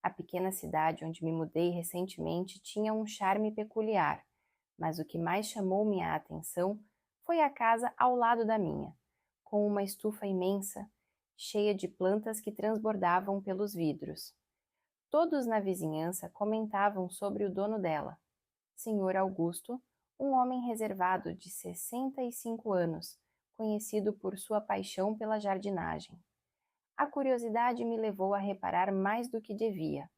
A pequena cidade onde me mudei recentemente tinha um charme peculiar, mas o que mais chamou minha atenção foi a casa ao lado da minha, com uma estufa imensa, cheia de plantas que transbordavam pelos vidros. Todos na vizinhança comentavam sobre o dono dela, Senhor Augusto, um homem reservado de 65 anos, conhecido por sua paixão pela jardinagem. A curiosidade me levou a reparar mais do que devia.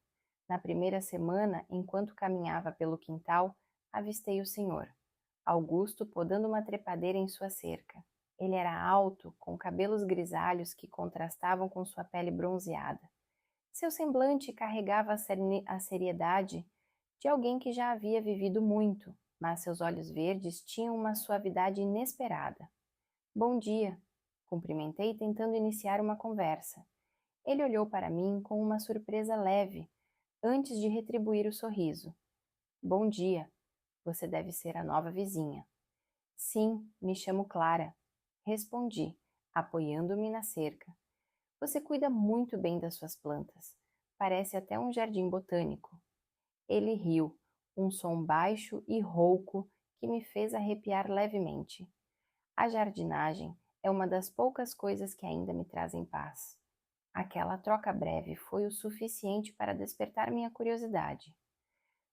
Na primeira semana, enquanto caminhava pelo quintal, avistei o senhor, Augusto, podando uma trepadeira em sua cerca. Ele era alto, com cabelos grisalhos que contrastavam com sua pele bronzeada. Seu semblante carregava a seriedade de alguém que já havia vivido muito, mas seus olhos verdes tinham uma suavidade inesperada. Bom dia, cumprimentei tentando iniciar uma conversa. Ele olhou para mim com uma surpresa leve, antes de retribuir o sorriso. Bom dia, você deve ser a nova vizinha. Sim, me chamo Clara, respondi, apoiando-me na cerca. Você cuida muito bem das suas plantas. Parece até um jardim botânico. Ele riu, um som baixo e rouco que me fez arrepiar levemente. A jardinagem é uma das poucas coisas que ainda me trazem paz. Aquela troca breve foi o suficiente para despertar minha curiosidade.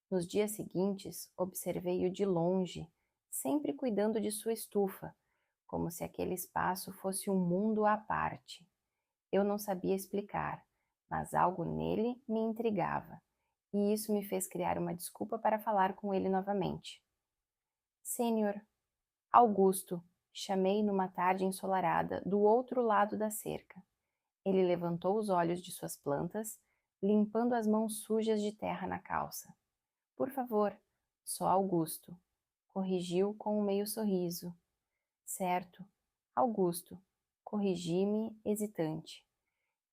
Nos dias seguintes, observei-o de longe, sempre cuidando de sua estufa, como se aquele espaço fosse um mundo à parte. Eu não sabia explicar, mas algo nele me intrigava, e isso me fez criar uma desculpa para falar com ele novamente. Senhor Augusto, chamei numa tarde ensolarada do outro lado da cerca. Ele levantou os olhos de suas plantas, limpando as mãos sujas de terra na calça. Por favor, só Augusto, corrigiu com um meio sorriso. Certo, Augusto, corrigi-me, hesitante.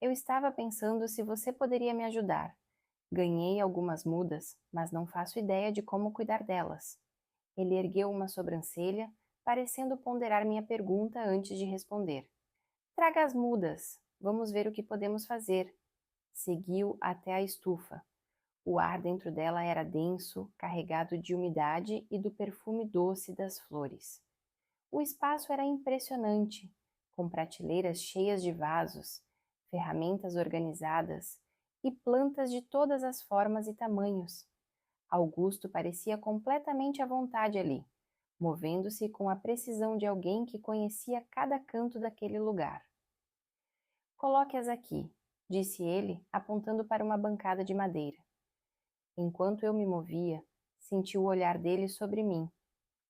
Eu estava pensando se você poderia me ajudar. Ganhei algumas mudas, mas não faço ideia de como cuidar delas. Ele ergueu uma sobrancelha, parecendo ponderar minha pergunta antes de responder. Traga as mudas, vamos ver o que podemos fazer. Seguiu até a estufa. O ar dentro dela era denso, carregado de umidade e do perfume doce das flores. O espaço era impressionante, com prateleiras cheias de vasos, ferramentas organizadas e plantas de todas as formas e tamanhos. Augusto parecia completamente à vontade ali, movendo-se com a precisão de alguém que conhecia cada canto daquele lugar. Coloque-as aqui, disse ele, apontando para uma bancada de madeira. Enquanto eu me movia, senti o olhar dele sobre mim,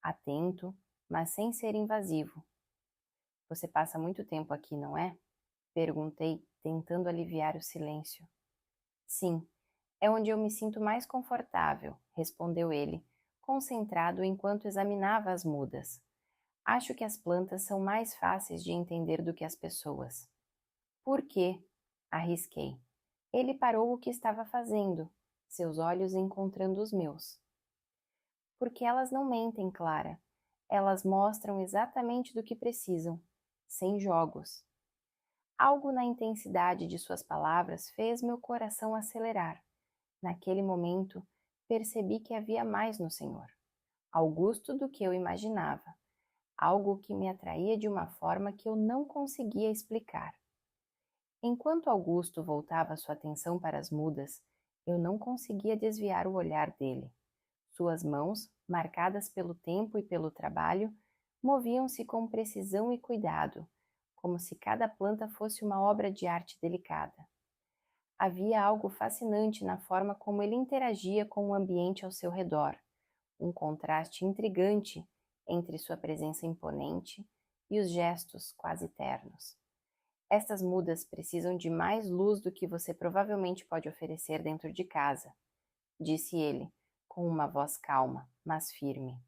atento, mas sem ser invasivo. Você passa muito tempo aqui, não é? Perguntei, tentando aliviar o silêncio. Sim, é onde eu me sinto mais confortável, respondeu ele, concentrado enquanto examinava as mudas. Acho que as plantas são mais fáceis de entender do que as pessoas. Por quê? Arrisquei. Ele parou o que estava fazendo, seus olhos encontrando os meus. Porque elas não mentem, Clara. Elas mostram exatamente do que precisam, sem jogos. Algo na intensidade de suas palavras fez meu coração acelerar. Naquele momento, percebi que havia mais no Senhor. Augusto do que eu imaginava. Algo que me atraía de uma forma que eu não conseguia explicar. Enquanto Augusto voltava sua atenção para as mudas, eu não conseguia desviar o olhar dele. Suas mãos, marcadas pelo tempo e pelo trabalho, moviam-se com precisão e cuidado, como se cada planta fosse uma obra de arte delicada. Havia algo fascinante na forma como ele interagia com o ambiente ao seu redor, um contraste intrigante entre sua presença imponente e os gestos quase ternos. Estas mudas precisam de mais luz do que você provavelmente pode oferecer dentro de casa, disse ele, com uma voz calma, mas firme.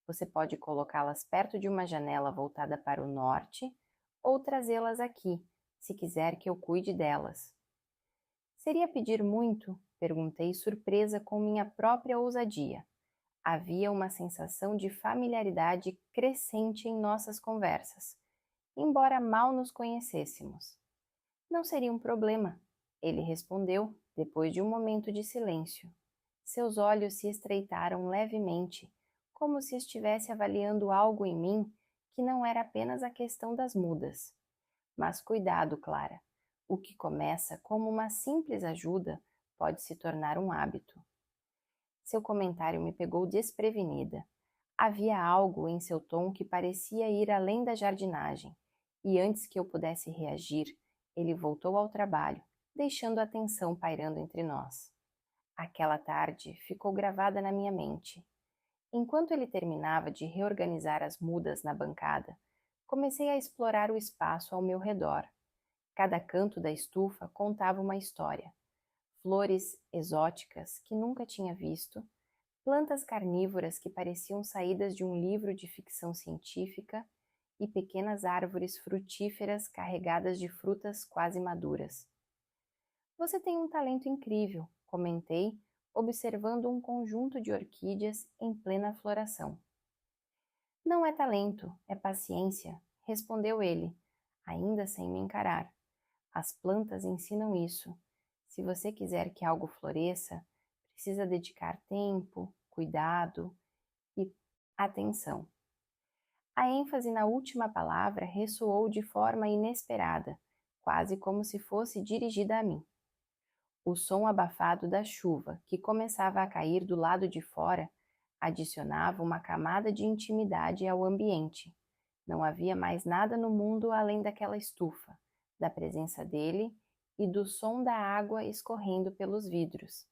Você pode colocá-las perto de uma janela voltada para o norte ou trazê-las aqui, se quiser que eu cuide delas. Seria pedir muito? Perguntei, surpresa com minha própria ousadia. Havia uma sensação de familiaridade crescente em nossas conversas, embora mal nos conhecêssemos. Não seria um problema, ele respondeu, Depois de um momento de silêncio, seus olhos se estreitaram levemente, como se estivesse avaliando algo em mim que não era apenas a questão das mudas. Mas cuidado, Clara. O que começa como uma simples ajuda pode se tornar um hábito. Seu comentário me pegou desprevenida. Havia algo em seu tom que parecia ir além da jardinagem, e antes que eu pudesse reagir, ele voltou ao trabalho, deixando a tensão pairando entre nós. Aquela tarde ficou gravada na minha mente. Enquanto ele terminava de reorganizar as mudas na bancada, comecei a explorar o espaço ao meu redor. Cada canto da estufa contava uma história. Flores exóticas que nunca tinha visto, plantas carnívoras que pareciam saídas de um livro de ficção científica e pequenas árvores frutíferas carregadas de frutas quase maduras. Você tem um talento incrível, comentei, observando um conjunto de orquídeas em plena floração. Não é talento, é paciência, respondeu ele, ainda sem me encarar. As plantas ensinam isso. Se você quiser que algo floresça, precisa dedicar tempo, cuidado e atenção. A ênfase na última palavra ressoou de forma inesperada, quase como se fosse dirigida a mim. O som abafado da chuva, que começava a cair do lado de fora, adicionava uma camada de intimidade ao ambiente. Não havia mais nada no mundo além daquela estufa, da presença dele e do som da água escorrendo pelos vidros.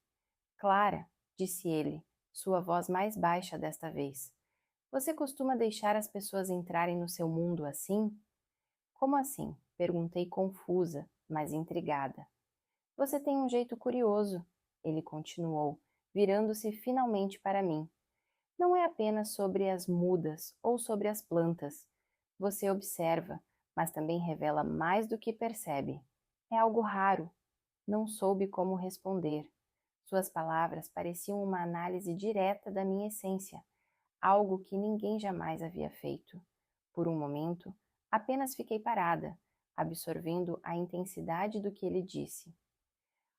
Clara, disse ele, sua voz mais baixa desta vez. Você costuma deixar as pessoas entrarem no seu mundo assim? Como assim? Perguntei confusa, mas intrigada. Você tem um jeito curioso, ele continuou, virando-se finalmente para mim. Não é apenas sobre as mudas ou sobre as plantas. Você observa, mas também revela mais do que percebe. É algo raro. Não soube como responder. Suas palavras pareciam uma análise direta da minha essência, algo que ninguém jamais havia feito. Por um momento, apenas fiquei parada, absorvendo a intensidade do que ele disse.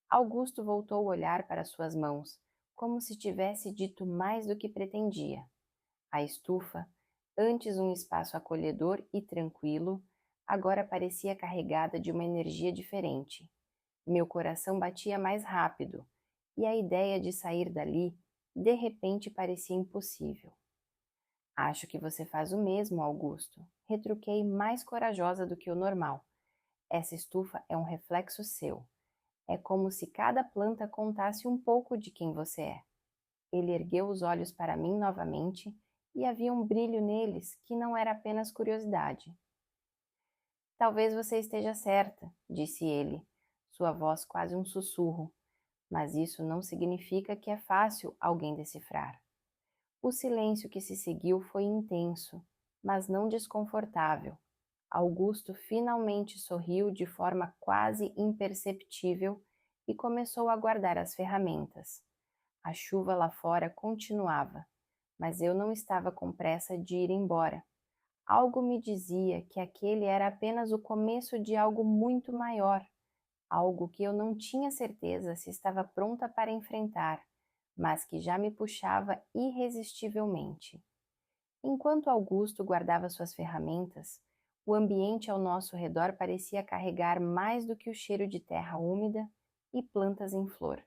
Augusto voltou a olhar para suas mãos, como se tivesse dito mais do que pretendia. A estufa, antes um espaço acolhedor e tranquilo, agora parecia carregada de uma energia diferente. Meu coração batia mais rápido, e a ideia de sair dali, de repente, parecia impossível. Acho que você faz o mesmo, Augusto. Retruquei mais corajosa do que o normal. Essa estufa é um reflexo seu. É como se cada planta contasse um pouco de quem você é. Ele ergueu os olhos para mim novamente e havia um brilho neles que não era apenas curiosidade. Talvez você esteja certa, disse ele, sua voz quase um sussurro, mas isso não significa que é fácil alguém decifrar. O silêncio que se seguiu foi intenso, mas não desconfortável. Augusto finalmente sorriu de forma quase imperceptível e começou a guardar as ferramentas. A chuva lá fora continuava, mas eu não estava com pressa de ir embora. Algo me dizia que aquele era apenas o começo de algo muito maior, algo que eu não tinha certeza se estava pronta para enfrentar, mas que já me puxava irresistivelmente. Enquanto Augusto guardava suas ferramentas, o ambiente ao nosso redor parecia carregar mais do que o cheiro de terra úmida e plantas em flor.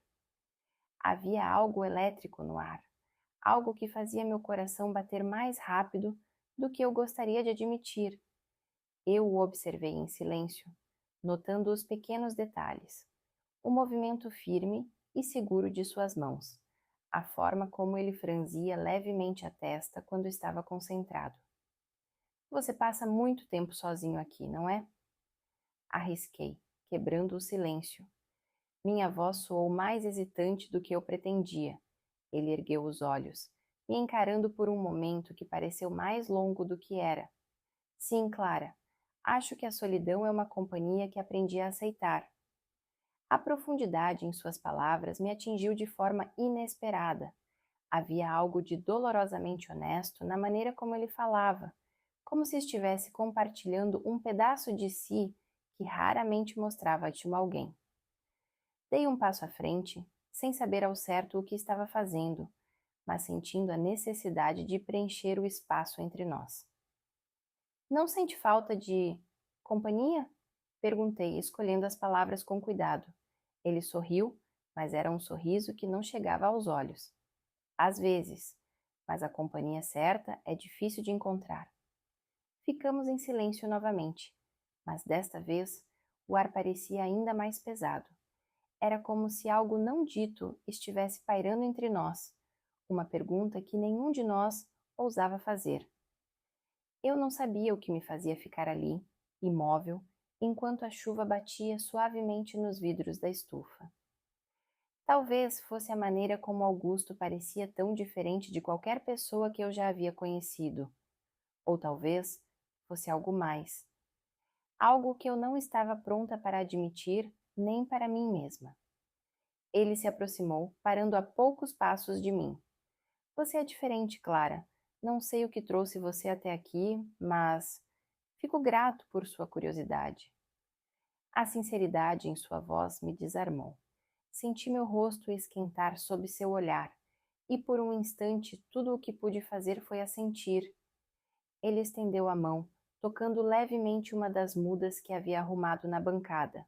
Havia algo elétrico no ar, algo que fazia meu coração bater mais rápido do que eu gostaria de admitir. Eu o observei em silêncio, notando os pequenos detalhes, o movimento firme e seguro de suas mãos, a forma como ele franzia levemente a testa quando estava concentrado. Você passa muito tempo sozinho aqui, não é? Arrisquei, quebrando o silêncio. Minha voz soou mais hesitante do que eu pretendia. Ele ergueu os olhos, me encarando por um momento que pareceu mais longo do que era. Sim, Clara, acho que a solidão é uma companhia que aprendi a aceitar. A profundidade em suas palavras me atingiu de forma inesperada. Havia algo de dolorosamente honesto na maneira como ele falava, como se estivesse compartilhando um pedaço de si que raramente mostrava a alguém. Dei um passo à frente, sem saber ao certo o que estava fazendo, mas sentindo a necessidade de preencher o espaço entre nós. Não sente falta de companhia? Perguntei, escolhendo as palavras com cuidado. Ele sorriu, mas era um sorriso que não chegava aos olhos. Às vezes, mas a companhia certa é difícil de encontrar. Ficamos em silêncio novamente, mas desta vez o ar parecia ainda mais pesado. Era como se algo não dito estivesse pairando entre nós, uma pergunta que nenhum de nós ousava fazer. Eu não sabia o que me fazia ficar ali, imóvel, enquanto a chuva batia suavemente nos vidros da estufa. Talvez fosse a maneira como Augusto parecia tão diferente de qualquer pessoa que eu já havia conhecido. Ou talvez fosse algo mais. Algo que eu não estava pronta para admitir nem para mim mesma. Ele se aproximou, parando a poucos passos de mim. Você é diferente, Clara. Não sei o que trouxe você até aqui, mas fico grato por sua curiosidade. A sinceridade em sua voz me desarmou. Senti meu rosto esquentar sob seu olhar, e por um instante tudo o que pude fazer foi assentir. Ele estendeu a mão, tocando levemente uma das mudas que havia arrumado na bancada.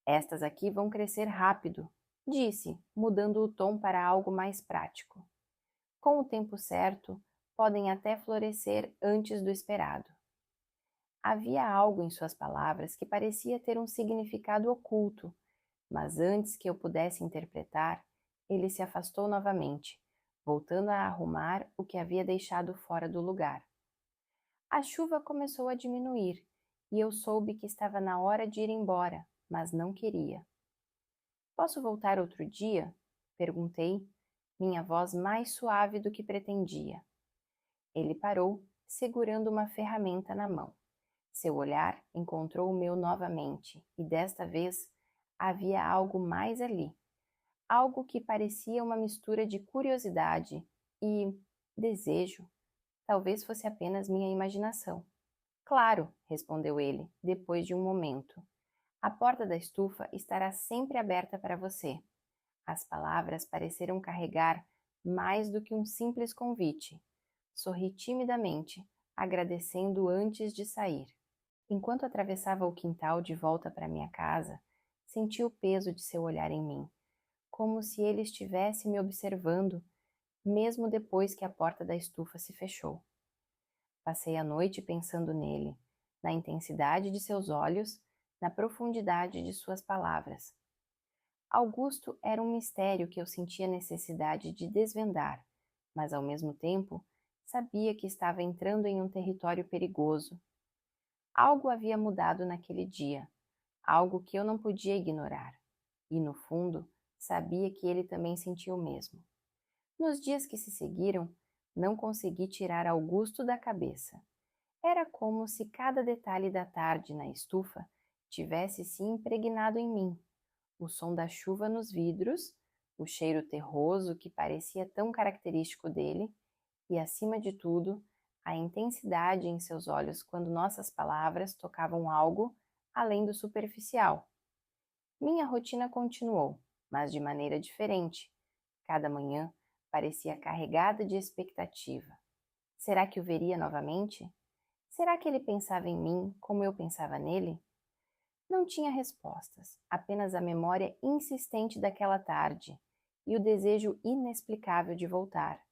Estas aqui vão crescer rápido, disse, mudando o tom para algo mais prático. Com o tempo certo, podem até florescer antes do esperado. Havia algo em suas palavras que parecia ter um significado oculto, mas antes que eu pudesse interpretar, ele se afastou novamente, voltando a arrumar o que havia deixado fora do lugar. A chuva começou a diminuir, e eu soube que estava na hora de ir embora, mas não queria. Posso voltar outro dia? Perguntei, minha voz mais suave do que pretendia. Ele parou, segurando uma ferramenta na mão. Seu olhar encontrou o meu novamente, e desta vez havia algo mais ali. Algo que parecia uma mistura de curiosidade e desejo. Talvez fosse apenas minha imaginação. Claro, respondeu ele, depois de um momento. A porta da estufa estará sempre aberta para você. As palavras pareceram carregar mais do que um simples convite. Sorri timidamente, agradecendo antes de sair. Enquanto atravessava o quintal de volta para minha casa, senti o peso de seu olhar em mim, como se ele estivesse me observando, mesmo depois que a porta da estufa se fechou. Passei a noite pensando nele, na intensidade de seus olhos, na profundidade de suas palavras. Augusto era um mistério que eu sentia necessidade de desvendar, mas ao mesmo tempo sabia que estava entrando em um território perigoso. Algo havia mudado naquele dia, algo que eu não podia ignorar, e no fundo sabia que ele também sentia o mesmo. Nos dias que se seguiram, não consegui tirar Augusto da cabeça. Era como se cada detalhe da tarde na estufa tivesse se impregnado em mim. O som da chuva nos vidros, o cheiro terroso que parecia tão característico dele, e, acima de tudo, a intensidade em seus olhos quando nossas palavras tocavam algo além do superficial. Minha rotina continuou, mas de maneira diferente. Cada manhã parecia carregada de expectativa. Será que o veria novamente? Será que ele pensava em mim como eu pensava nele? Não tinha respostas, apenas a memória insistente daquela tarde e o desejo inexplicável de voltar.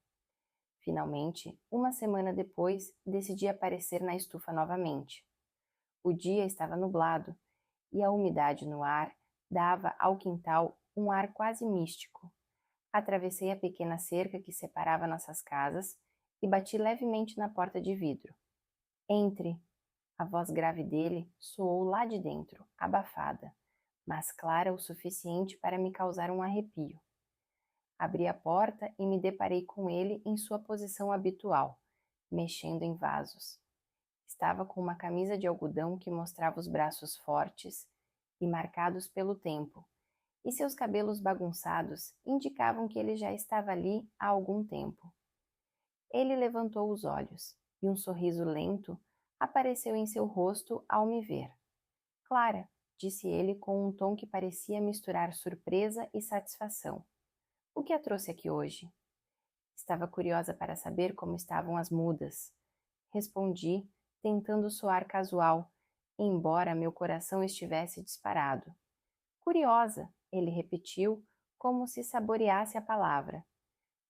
Finalmente, uma semana depois, decidi aparecer na estufa novamente. O dia estava nublado e a umidade no ar dava ao quintal um ar quase místico. Atravessei a pequena cerca que separava nossas casas e bati levemente na porta de vidro. Entre! A voz grave dele soou lá de dentro, abafada, mas clara o suficiente para me causar um arrepio. Abri a porta e me deparei com ele em sua posição habitual, mexendo em vasos. Estava com uma camisa de algodão que mostrava os braços fortes e marcados pelo tempo, e seus cabelos bagunçados indicavam que ele já estava ali há algum tempo. Ele levantou os olhos, e um sorriso lento apareceu em seu rosto ao me ver. Clara, disse ele com um tom que parecia misturar surpresa e satisfação. O que a trouxe aqui hoje? Estava curiosa para saber como estavam as mudas. Respondi, tentando soar casual, embora meu coração estivesse disparado. Curiosa, ele repetiu, como se saboreasse a palavra.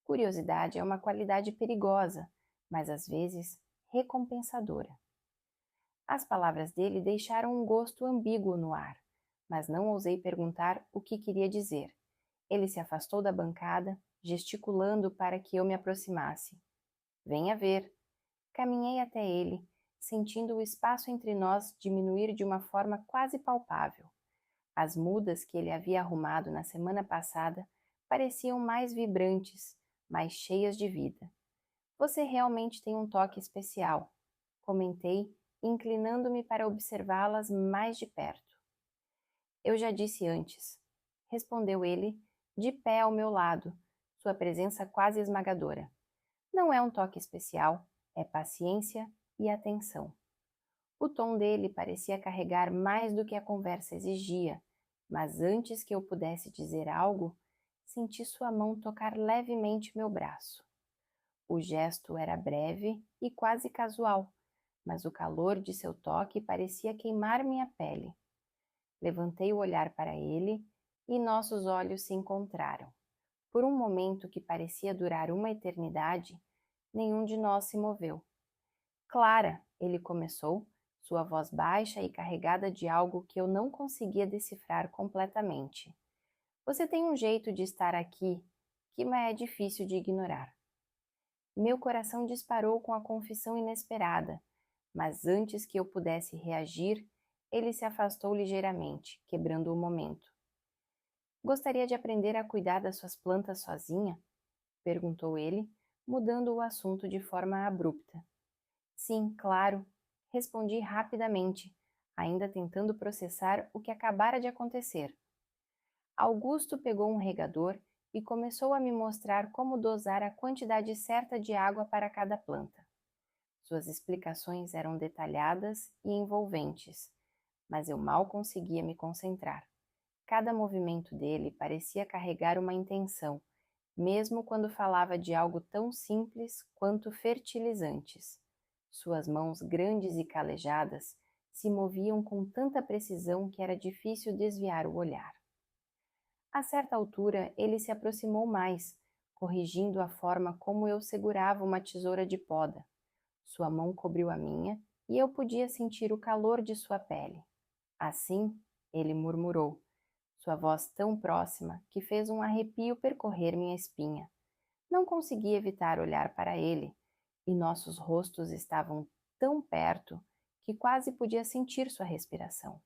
Curiosidade é uma qualidade perigosa, mas às vezes recompensadora. As palavras dele deixaram um gosto ambíguo no ar, mas não ousei perguntar o que queria dizer. Ele se afastou da bancada, gesticulando para que eu me aproximasse. Venha ver. Caminhei até ele, sentindo o espaço entre nós diminuir de uma forma quase palpável. As mudas que ele havia arrumado na semana passada pareciam mais vibrantes, mais cheias de vida. Você realmente tem um toque especial, comentei, inclinando-me para observá-las mais de perto. Eu já disse antes, respondeu ele, de pé ao meu lado, sua presença quase esmagadora. Não é um toque especial, é paciência e atenção. O tom dele parecia carregar mais do que a conversa exigia, mas antes que eu pudesse dizer algo, senti sua mão tocar levemente meu braço. O gesto era breve e quase casual, mas o calor de seu toque parecia queimar minha pele. Levantei o olhar para ele e nossos olhos se encontraram. Por um momento que parecia durar uma eternidade, nenhum de nós se moveu. Clara, ele começou, sua voz baixa e carregada de algo que eu não conseguia decifrar completamente. Você tem um jeito de estar aqui que me é difícil de ignorar. Meu coração disparou com a confissão inesperada, mas antes que eu pudesse reagir, ele se afastou ligeiramente, quebrando o momento. Gostaria de aprender a cuidar das suas plantas sozinha? Perguntou ele, mudando o assunto de forma abrupta. Sim, claro, respondi rapidamente, ainda tentando processar o que acabara de acontecer. Augusto pegou um regador e começou a me mostrar como dosar a quantidade certa de água para cada planta. Suas explicações eram detalhadas e envolventes, mas eu mal conseguia me concentrar. Cada movimento dele parecia carregar uma intenção, mesmo quando falava de algo tão simples quanto fertilizantes. Suas mãos grandes e calejadas se moviam com tanta precisão que era difícil desviar o olhar. A certa altura, ele se aproximou mais, corrigindo a forma como eu segurava uma tesoura de poda. Sua mão cobriu a minha e eu podia sentir o calor de sua pele. Assim, ele murmurou, sua voz tão próxima que fez um arrepio percorrer minha espinha. Não consegui evitar olhar para ele, e nossos rostos estavam tão perto que quase podia sentir sua respiração.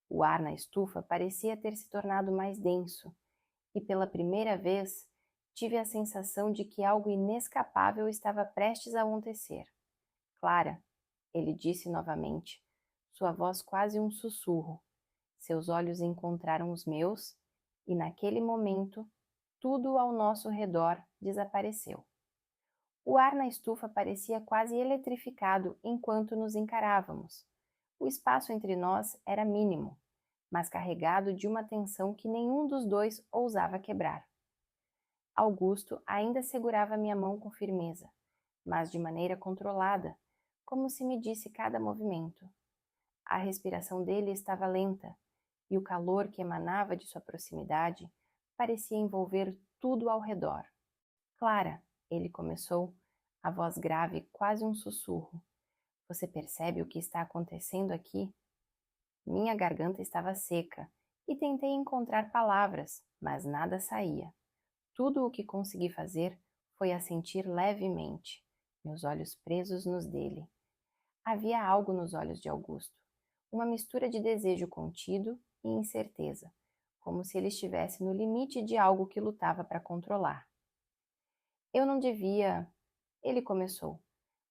O ar na estufa parecia ter se tornado mais denso, e pela primeira vez tive a sensação de que algo inescapável estava prestes a acontecer. Clara, ele disse novamente, sua voz quase um sussurro. Seus olhos encontraram os meus, e naquele momento, tudo ao nosso redor desapareceu. O ar na estufa parecia quase eletrificado enquanto nos encarávamos. O espaço entre nós era mínimo, mas carregado de uma tensão que nenhum dos dois ousava quebrar. Augusto ainda segurava minha mão com firmeza, mas de maneira controlada, como se me disse cada movimento. A respiração dele estava lenta, e o calor que emanava de sua proximidade parecia envolver tudo ao redor. Clara, ele começou, a voz grave quase um sussurro. Você percebe o que está acontecendo aqui? Minha garganta estava seca e tentei encontrar palavras, mas nada saía. Tudo o que consegui fazer foi assentir levemente, meus olhos presos nos dele. Havia algo nos olhos de Augusto, uma mistura de desejo contido e incerteza, como se ele estivesse no limite de algo que lutava para controlar. Eu não devia... Ele começou,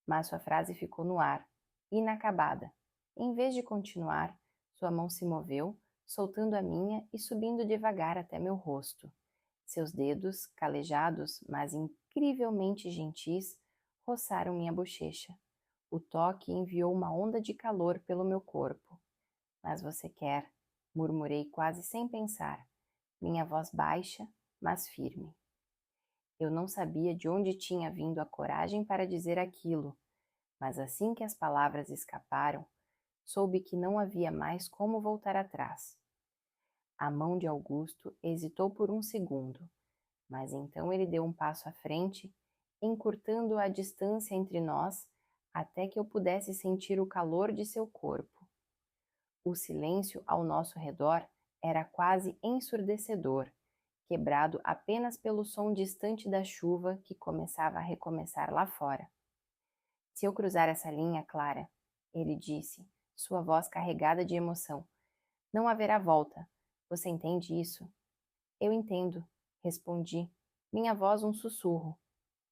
mas sua frase ficou no ar, inacabada. Em vez de continuar, sua mão se moveu, soltando a minha e subindo devagar até meu rosto. Seus dedos, calejados, mas incrivelmente gentis, roçaram minha bochecha. O toque enviou uma onda de calor pelo meu corpo. Mas você quer, murmurei quase sem pensar, minha voz baixa, mas firme. Eu não sabia de onde tinha vindo a coragem para dizer aquilo, mas assim que as palavras escaparam, soube que não havia mais como voltar atrás. A mão de Augusto hesitou por um segundo, mas então ele deu um passo à frente, encurtando a distância entre nós até que eu pudesse sentir o calor de seu corpo. O silêncio ao nosso redor era quase ensurdecedor, quebrado apenas pelo som distante da chuva que começava a recomeçar lá fora. Se eu cruzar essa linha, Clara, ele disse, sua voz carregada de emoção, não haverá volta. Você entende isso? Eu entendo, respondi, minha voz um sussurro.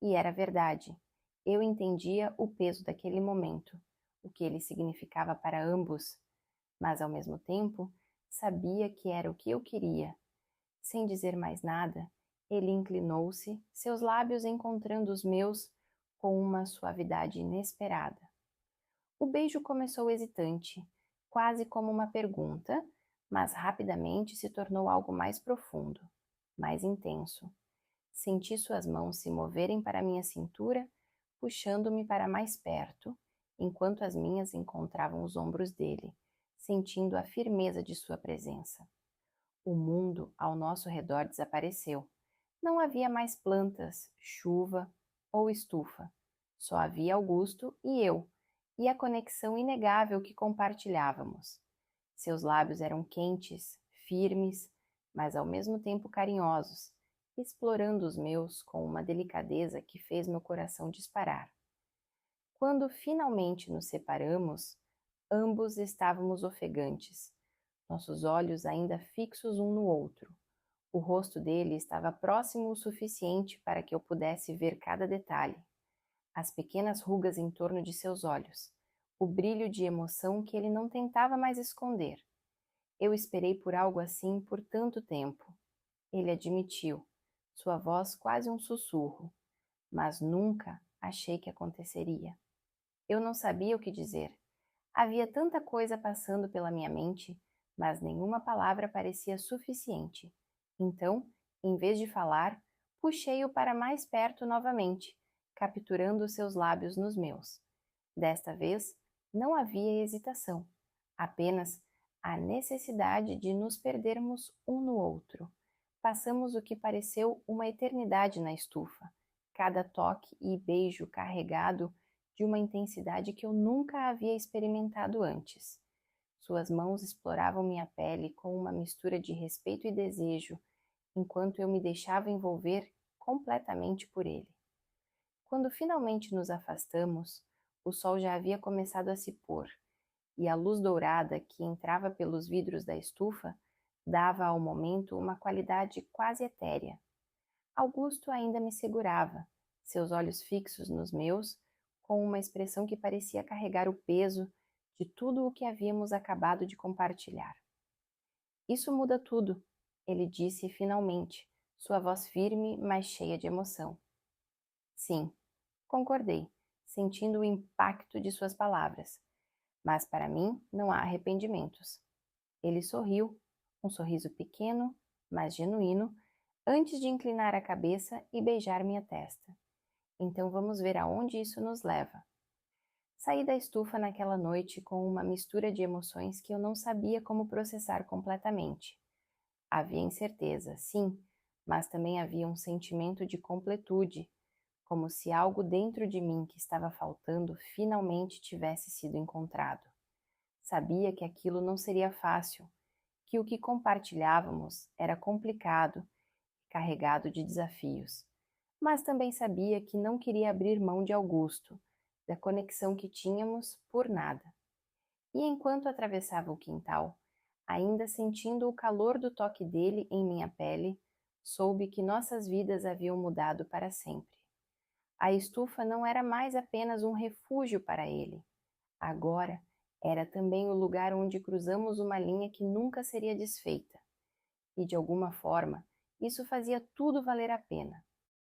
E era verdade. Eu entendia o peso daquele momento, o que ele significava para ambos, mas ao mesmo tempo sabia que era o que eu queria. Sem dizer mais nada, ele inclinou-se, seus lábios encontrando os meus com uma suavidade inesperada. O beijo começou hesitante, quase como uma pergunta, mas rapidamente se tornou algo mais profundo, mais intenso. Senti suas mãos se moverem para minha cintura, puxando-me para mais perto, enquanto as minhas encontravam os ombros dele, sentindo a firmeza de sua presença. O mundo ao nosso redor desapareceu. Não havia mais plantas, chuva ou estufa. Só havia Augusto e eu, e a conexão inegável que compartilhávamos. Seus lábios eram quentes, firmes, mas ao mesmo tempo carinhosos, explorando os meus com uma delicadeza que fez meu coração disparar. Quando finalmente nos separamos, ambos estávamos ofegantes, nossos olhos ainda fixos um no outro. O rosto dele estava próximo o suficiente para que eu pudesse ver cada detalhe. As pequenas rugas em torno de seus olhos, o brilho de emoção que ele não tentava mais esconder. Eu esperei por algo assim por tanto tempo. Ele admitiu, sua voz quase um sussurro, mas nunca achei que aconteceria. Eu não sabia o que dizer. Havia tanta coisa passando pela minha mente, mas nenhuma palavra parecia suficiente. Então, em vez de falar, puxei-o para mais perto novamente, capturando seus lábios nos meus. Desta vez, não havia hesitação, apenas a necessidade de nos perdermos um no outro. Passamos o que pareceu uma eternidade na estufa, cada toque e beijo carregado de uma intensidade que eu nunca havia experimentado antes. Suas mãos exploravam minha pele com uma mistura de respeito e desejo, enquanto eu me deixava envolver completamente por ele. Quando finalmente nos afastamos, o sol já havia começado a se pôr, e a luz dourada que entrava pelos vidros da estufa dava ao momento uma qualidade quase etérea. Augusto ainda me segurava, seus olhos fixos nos meus, com uma expressão que parecia carregar o peso de tudo o que havíamos acabado de compartilhar. Isso muda tudo, ele disse finalmente, sua voz firme, mas cheia de emoção. Sim, concordei, sentindo o impacto de suas palavras. Mas para mim não há arrependimentos. Ele sorriu, um sorriso pequeno, mas genuíno, antes de inclinar a cabeça e beijar minha testa. Então vamos ver aonde isso nos leva. Saí da estufa naquela noite com uma mistura de emoções que eu não sabia como processar completamente. Havia incerteza, sim, mas também havia um sentimento de completude, como se algo dentro de mim que estava faltando finalmente tivesse sido encontrado. Sabia que aquilo não seria fácil, que o que compartilhávamos era complicado, carregado de desafios. Mas também sabia que não queria abrir mão de Augusto, da conexão que tínhamos por nada. E enquanto atravessava o quintal, ainda sentindo o calor do toque dele em minha pele, soube que nossas vidas haviam mudado para sempre. A estufa não era mais apenas um refúgio para ele. Agora, era também o lugar onde cruzamos uma linha que nunca seria desfeita. E de alguma forma, isso fazia tudo valer a pena.